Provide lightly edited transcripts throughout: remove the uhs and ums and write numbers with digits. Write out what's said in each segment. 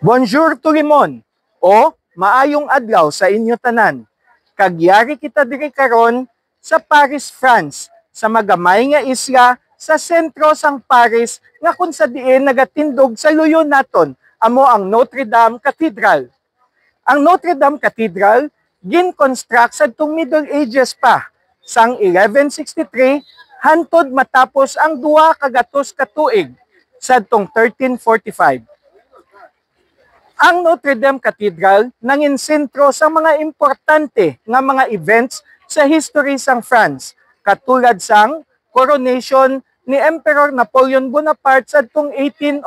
Bonjour Tulimon o maayong adlaw sa inyo tanan. Kagyari kita diri karon sa Paris, France, sa magamay nga isla sa sentro sang Paris nga kung sa diin nagatindog sa luyo naton amo ang Notre Dame Cathedral. Ang Notre Dame Cathedral gin-construct sa tung Middle Ages pa sang 1163 hantod matapos ang duha ka gatos ka tuig sadtong 1345. Ang Notre Dame Cathedral nangin sentro sa mga importante nga mga events sa history sang France, katulad sang coronation ni Emperor Napoleon Bonaparte sadtong 1804,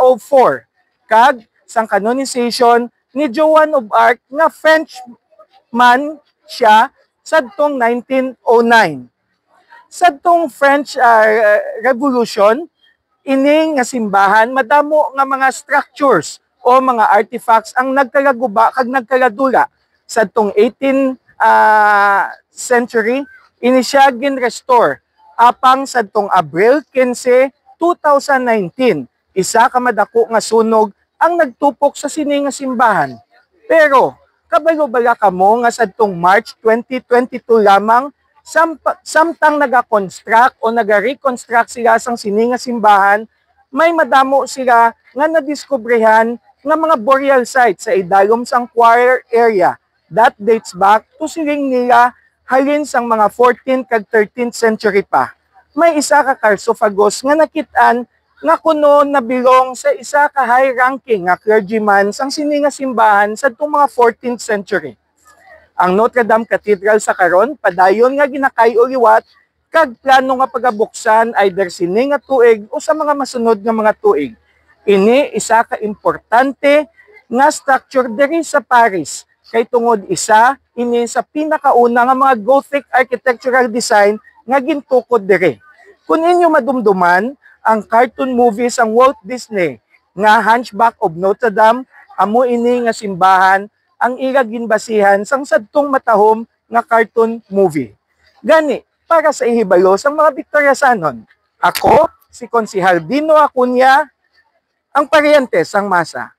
kag sang canonization ni Joan of Arc nga Frenchman siya sadtong 1909. Sadtong French Revolution, ini nga simbahan madamo nga mga structures o mga artifacts ang nagkagaguba kag nagkagadula. Sadtong 18th century, ini siya gin-restore apang sadtong Abril 15, 2019. Isa ka madako nga sunog ang nagtupok sa sini nga simbahan. Pero kabalo-bala kamo nga sadtong March 2022 lamang samtang naga-construct o naga-reconstruct sila sang sini nga simbahan, may madamo sila nga nadiskobrehan nga mga burial sites sa idalom sang choir area that dates back to siling nila halin sang mga 14th kag 13th century pa. May isa ka sarcophagus nga nakitaan nga kuno nabilong sa isa ka high ranking nga clergyman sang sini nga simbahan sadtong mga 14th century. Ang Notre Dame Cathedral sa karon padayon nga ginakay-uliwat kag plano nga pagabuksan either sini nga tuig o sa mga masunod nga mga tuig. Ini isa ka importante nga structure diri sa Paris kay tungod isa ini sa pinakauna nga mga Gothic architectural design nga gintukod diri. Kung inyo madumduman ang cartoon movies ang Walt Disney nga Hunchback of Notre Dame, amo ini nga simbahan ang ila ginbasihan sang sadtong matahom nga cartoon movie. Gani para sa ihibalo sang mga Victoriasanon, ako si Konsehal Dino Acuña, ang paryente sang masa.